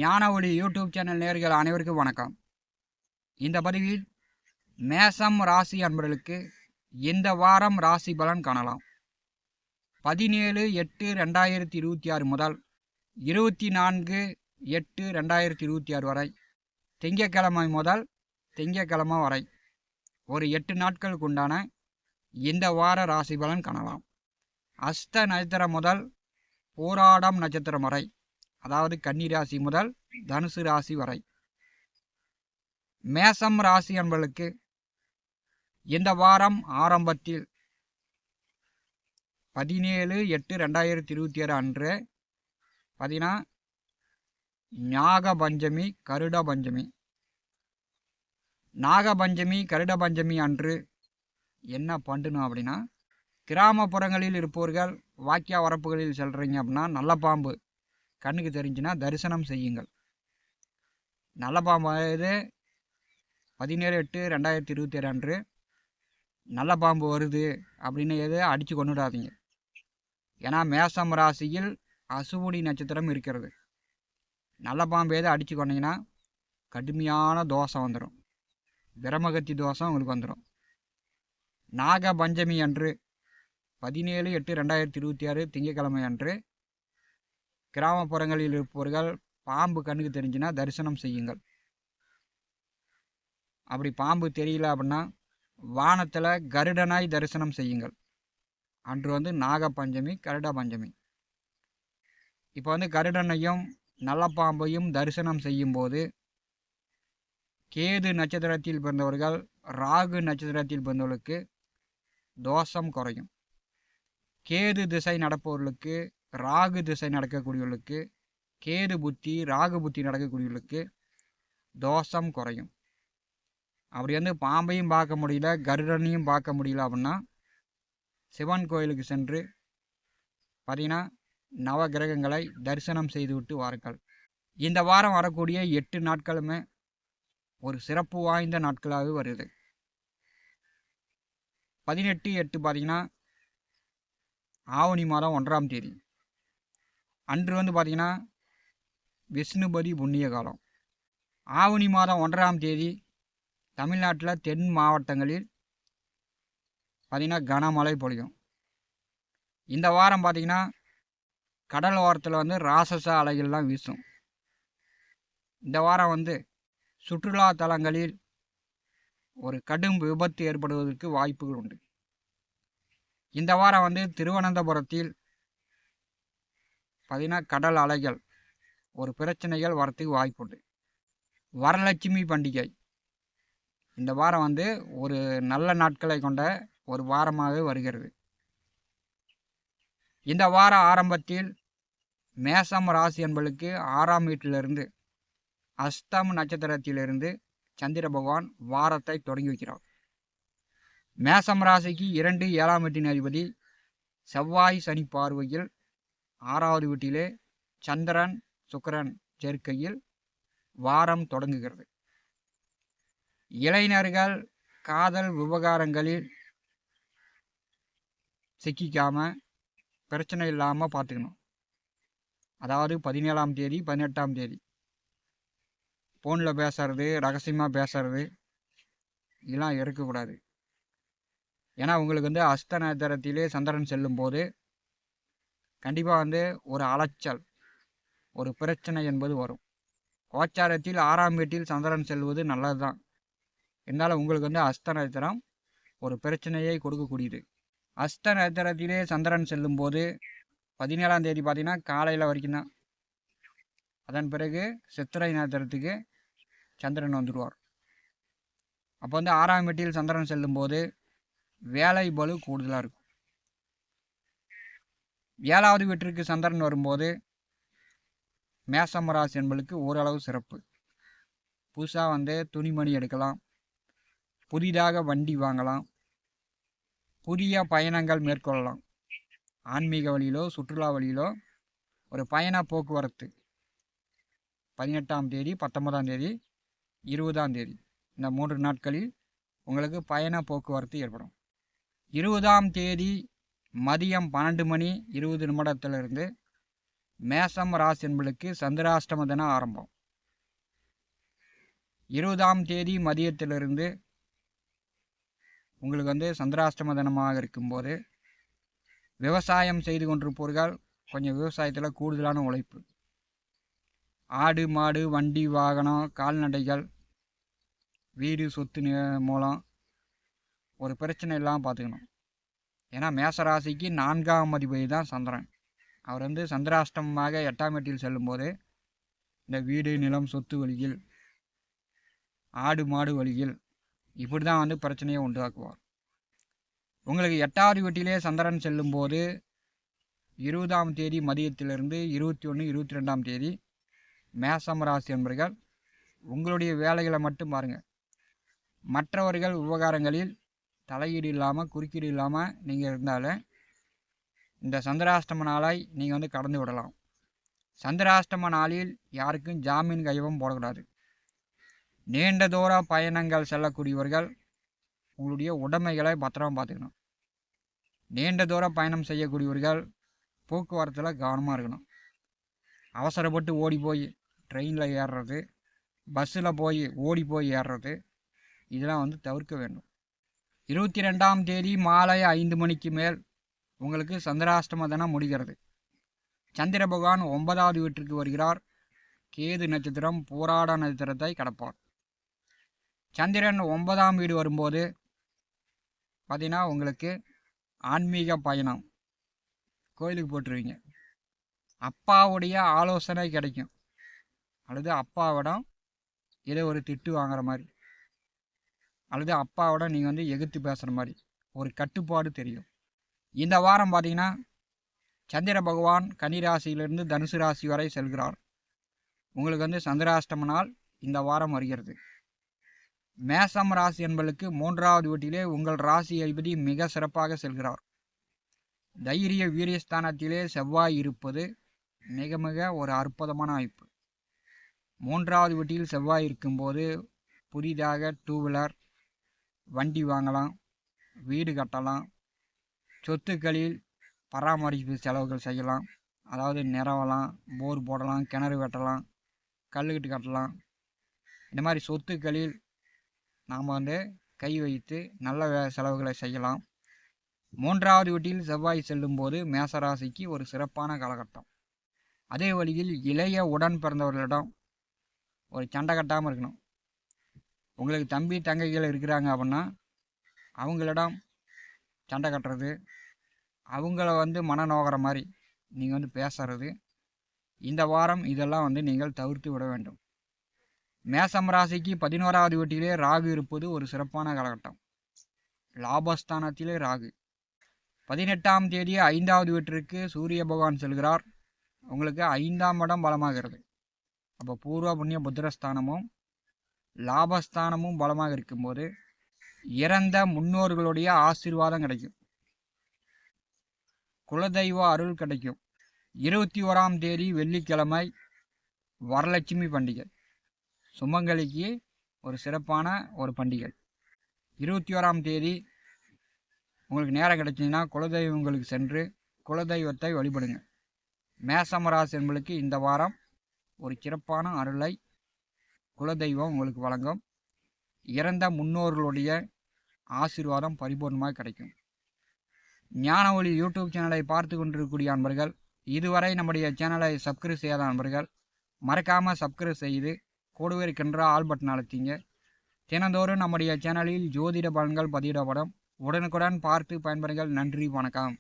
ஞான ஒளி YouTube channel நேயர்கள் அனைவருக்கும் வணக்கம். இந்த பதிவில் மேசம் ராசி அன்பர்களுக்கு இந்த வாரம் ராசி பலன் காணலாம். 17/8/2026 முதல் 24/8/2026 வரை திங்கட்கிழமை முதல் திங்கட்கிழமை வரை ஒரு 8 நாட்களுக்கு உண்டான இந்த வார ராசி பலன் காணலாம். அஸ்த நட்சத்திரம் முதல் போராடம் நட்சத்திரம் வரை, அதாவது கன்னி ராசி முதல் தனுசு ராசி வரை மேசம் ராசி அன்பர்களுக்கு இந்த வாரம் ஆரம்பத்தில் 17/8/2026 அன்று பார்த்தீங்கன்னா நாகபஞ்சமி கருட பஞ்சமி. நாகபஞ்சமி கருட பஞ்சமி அன்று என்ன பண்ணணும் அப்படின்னா, கிராமப்புறங்களில் இருப்பவர்கள் வாக்கியா வரப்புகளில் செல்றீங்க அப்படின்னா நல்ல பாம்பு கண்ணுக்கு தெரிஞ்சுன்னா தரிசனம் செய்யுங்கள். நல்ல பாம்பு இது 17/8/2026 அன்று நல்ல பாம்பு வருது அப்படின்னு எது அடித்து கொண்டுடாதீங்க. ஏன்னா மேசம் ராசியில் அசுவினி நட்சத்திரம் இருக்கிறது. நல்ல பாம்பு எது அடித்து கொண்டீங்கன்னா கடுமையான தோஷம் வந்துடும், பிரமகத்தி தோஷம் உங்களுக்கு வந்துடும். நாக பஞ்சமி அன்று 17/8/2026 திங்கட்கிழமை அன்று கிராமப்புறங்களில் இருப்பவர்கள் பாம்பு கண்ணுக்கு தெரிஞ்சுன்னா தரிசனம் செய்யுங்கள். அப்படி பாம்பு தெரியல அப்படின்னா வானத்தில் கருடனாய் தரிசனம் செய்யுங்கள். அன்று நாக பஞ்சமி கருட பஞ்சமி. இப்போ கருடனையும் நல்ல பாம்பையும் தரிசனம் செய்யும்போது கேது நட்சத்திரத்தில் பிறந்தவர்கள் ராகு நட்சத்திரத்தில் பிறந்தவர்களுக்கு தோஷம் குறையும். கேது திசை நடப்பவர்களுக்கு ராகு திசை நடக்கக்கூடியவர்களுக்கு கேது புத்தி ராகு புத்தி நடக்கக்கூடியவர்களுக்கு தோஷம் குறையும். அப்படி பாம்பையும் பார்க்க முடியல கருடனையும் பார்க்க முடியல அப்படின்னா சிவன் கோயிலுக்கு சென்று பார்த்தீங்கன்னா நவ கிரகங்களை தரிசனம் செய்துவிட்டு வாருங்கள். இந்த வாரம் வரக்கூடிய 8 நாட்களுமே ஒரு சிறப்பு வாய்ந்த நாட்களாக வருது. 18/8 பார்த்தீங்கன்னா ஆவணி மாதம் 1ஆம் தேதி அன்று பார்த்தீங்கன்னா விஷ்ணுபதி புண்ணிய காலம். ஆவணி மாதம் 1ஆம் தேதி தமிழ்நாட்டில் தென் மாவட்டங்களில் பார்த்திங்கன்னா கனமழை பொழியும். இந்த வாரம் பார்த்திங்கன்னா கடல் ஓரத்தில் ராசச அலைகள்லாம் வீசும். இந்த வாரம் சுற்றுலா தலங்களில் ஒரு கடும் விபத்து ஏற்படுவதற்கு வாய்ப்புகள் உண்டு. இந்த வாரம் திருவனந்தபுரத்தில் பார்த்திங்கன்னா கடல் அலைகள் ஒரு பிரச்சனைகள் வரத்துக்கு வாய்ப்புண்டு. வரலட்சுமி பண்டிகை இந்த வாரம் ஒரு நல்ல நாட்களை கொண்ட ஒரு வாரமாக வருகிறது. இந்த வார ஆரம்பத்தில் மேசம் ராசி என்பளுக்கு 6ஆம் வீட்டிலிருந்து அஸ்தம் நட்சத்திரத்திலிருந்து சந்திர பகவான் வாரத்தை தொடங்கி வைக்கிறார். மேசம் ராசிக்கு 2 7ஆம் வீட்டின் அதிபதி செவ்வாய் சனி பார்வையில் 6வது வீட்டிலே சந்திரன் சுக்கிரன் சேர்க்கையில் வாரம் தொடங்குகிறது. இளைஞர்கள் காதல் விவகாரங்களில் சிக்கிக்காம பிரச்சனை இல்லாமல் பார்த்துக்கணும். அதாவது 17ஆம் தேதி 18ஆம் தேதி ஃபோனில் பேசுறது ரகசியமாக பேசுறது இதெல்லாம் இருக்கக்கூடாது. ஏன்னா உங்களுக்கு அஸ்த நட்சத்திரத்திலே சந்திரன் செல்லும் போது கண்டிப்பாக ஒரு அலைச்சல் ஒரு பிரச்சனை என்பது வரும். கோச்சாரத்தில் 6ஆம் வீட்டில் சந்திரன் செல்வது நல்லது தான். இருந்தாலும் உங்களுக்கு அஸ்த நட்சத்திரம் ஒரு பிரச்சனையை கொடுக்கக்கூடியது. அஸ்த நட்சத்திரத்திலே சந்திரன் செல்லும் போது 17ஆம் தேதி பார்த்தீங்கன்னா காலையில் வரைக்கும் தான். அதன் பிறகு சித்திரை நட்சத்திரத்துக்கு சந்திரன் வந்துடுவார். அப்போ 6ஆம் வீட்டில் சந்திரன் செல்லும் போது வேலை பளு கூடுதலாக இருக்கும். 7வது வீட்டிற்கு சந்திரன் வரும்போது மேசம் ராசி என்பளுக்கு ஓரளவு சிறப்பு. புதுசாக துணிமணி எடுக்கலாம், புதிதாக வண்டி வாங்கலாம், புதிய பயணங்கள் மேற்கொள்ளலாம். ஆன்மீக வழியிலோ சுற்றுலா வழியிலோ ஒரு பயண போக்குவரத்து 18ஆம் தேதி 19ஆம் தேதி 20ஆம் தேதி இந்த 3 நாட்களில் உங்களுக்கு பயண போக்குவரத்து ஏற்படும். 20ஆம் தேதி மதியம் 12:20 மேசம் ராசி என்பளுக்கு சந்திராஷ்டம தினம் ஆரம்பம். 20ஆம் தேதி மதியத்திலிருந்து உங்களுக்கு வந்து சந்திராஷ்டம தினமாக இருக்கும்போது விவசாயம் செய்து கொண்டிருப்பவர்கள் கொஞ்சம் விவசாயத்தில் கூடுதலான உழைப்பு. ஆடு மாடு வண்டி வாகனம் கால்நடைகள் வீடு சொத்து மூலம் ஒரு பிரச்சனை இல்லாமல் பார்த்துக்கணும். ஏன்னா மேசராசிக்கு 4ஆம் அதிபதி தான் சந்திரன். அவர் வந்து சந்திராஷ்டமமாக 8ஆம் வீட்டில் செல்லும்போது இந்த வீடு நிலம் சொத்து வழியில் ஆடு மாடு வழியில் இப்படி தான் வந்து பிரச்சனையை உண்டாக்குவார். உங்களுக்கு 8வது வீட்டிலே சந்திரன் செல்லும்போது 20ஆம் தேதி மதியத்திலிருந்து 21 22ஆம் தேதி மேசம் ராசி என்பர்கள் உங்களுடைய வேலைகளை மட்டும் பாருங்கள். மற்றவர்கள் விவகாரங்களில் தலையீடு இல்லாமல் குறுக்கீடு இல்லாமல் நீங்கள் இருந்தாலே இந்த சந்திராஷ்டம நாளை நீங்கள் வந்து கடந்து விடலாம். சந்திராஷ்டம நாளில் யாருக்கும் ஜாமீன் கையவும் போடக்கூடாது. நீண்ட தூர பயணங்கள் செல்லக்கூடியவர்கள் உங்களுடைய உடைமைகளை பத்திரமா பார்த்துக்கணும். நீண்ட தூர பயணம் செய்யக்கூடியவர்கள் போக்குவரத்தில் கவனமாக இருக்கணும். அவசரப்பட்டு ஓடி போய் ட்ரெயினில் ஏறுறது, பஸ்ஸில் போய் ஓடி போய் ஏறுறது இதெல்லாம் வந்து தவிர்க்க வேண்டும். 22ஆம் தேதி மாலை 5 மணிக்கு மேல் உங்களுக்கு சந்திராஷ்டம தினம் முடிகிறது. சந்திர பகவான் 9வது வீட்டிற்கு வருகிறார். கேது நட்சத்திரம் போராட நட்சத்திரத்தை கடப்பார். சந்திரன் 9ஆம் வீடு வரும்போது பார்த்தீங்கன்னா உங்களுக்கு ஆன்மீக பயணம் கோயிலுக்கு போட்டுருவீங்க. அப்பாவுடைய ஆலோசனை கிடைக்கும். அல்லது அப்பாவிடம் ஏதோ ஒரு திட்டு வாங்குற மாதிரி, அல்லது அப்பாவோட நீங்கள் வந்து எதிர்த்து பேசுகிற மாதிரி ஒரு கட்டுப்பாடு தெரியும். இந்த வாரம் பார்த்தீங்கன்னா சந்திர பகவான் கன்னி ராசியிலிருந்து தனுசு ராசி வரை செல்கிறார். உங்களுக்கு வந்து சந்திராஷ்டம நாள் இந்த வாரம் வருகிறது. மேசம் ராசி என்பதற்கு 3வது வீட்டிலே உங்கள் ராசி அதிபதி மிக சிறப்பாக செல்கிறார். தைரிய வீரியஸ்தானத்திலே செவ்வாய் இருப்பது மிக மிக ஒரு அற்புதமான வாய்ப்பு. 3வது வீட்டில் செவ்வாய் இருக்கும்போது புதிதாக 2 வீலர் வண்டி வாங்கலாம், வீடு கட்டலாம், சொத்துக்களில் பராமரிப்பு செலவுகள் செய்யலாம். அதாவது நிறவலாம், போர் போடலாம், கிணறு வெட்டலாம், கல்லுக்கட்டு கட்டலாம். இந்த மாதிரி சொத்துக்களில் நாம் வந்து கை வைத்து நல்ல செலவுகளை செய்யலாம். 3வது வீட்டில் செவ்வாய் செல்லும்போது மேசராசிக்கு ஒரு சிறப்பான காலகட்டம். அதே வழியில் இளைய உடன் பிறந்தவர்களிடம் ஒரு சண்டை கட்டாமல் இருக்கணும். உங்களுக்கு தம்பி தங்கைகள் இருக்கிறாங்க அப்படின்னா அவங்களிடம் சண்டை கட்டுறது, அவங்கள வந்து மனநோகிற மாதிரி நீங்கள் வந்து பேசுறது, இந்த வாரம் இதெல்லாம் வந்து நீங்கள் தவிர்த்து விட வேண்டும். மேசம் ராசிக்கு 11வது வீட்டிலே ராகு இருப்பது ஒரு சிறப்பான காலகட்டம். லாபஸ்தானத்திலே ராகு. 18ஆம் தேதி 5வது வீட்டிற்கு சூரிய பகவான் செல்கிறார். உங்களுக்கு 5ஆம் இடம் பலமாகிறது. அப்போ பூர்வ புண்ணிய புத்திரஸ்தானமும் லாபஸ்தானமும் பலமாக இருக்கும்போது இறந்த முன்னோர்களுடைய ஆசீர்வாதம் கிடைக்கும். குலதெய்வ அருள் கிடைக்கும். 21ஆம் தேதி வெள்ளிக்கிழமை வரலட்சுமி பண்டிகை, சுமங்கலிக்கு ஒரு சிறப்பான ஒரு பண்டிகை. 21ஆம் தேதி உங்களுக்கு நேரம் கிடைச்சிங்கன்னா குலதெய்வங்களுக்கு சென்று குலதெய்வத்தை வழிபடுங்க. மேசமராசி என்பளுக்கு இந்த வாரம் ஒரு சிறப்பான அருளை குலதெய்வம் உங்களுக்கு வழங்கும். இறந்த முன்னோர்களுடைய ஆசீர்வாதம் பரிபூர்ணமாக கிடைக்கும். ஞான ஒளி யூடியூப் சேனலை பார்த்து கொண்டிருக்கக்கூடிய அன்பர்கள், இதுவரை நம்முடைய சேனலை சப்ஸ்கிரைப் செய்யாத அன்பர்கள் மறக்காமல் சப்ஸ்கிரைப் செய்து கூடவே இருக்கின்ற ஆல் பட்டன் அழுத்திங்க. தினந்தோறும் நம்முடைய சேனலில் ஜோதிட பலன்கள் பதிவிடப்படும். உடனுக்குடன் பார்த்து பயன்பெறுங்கள். நன்றி, வணக்கம்.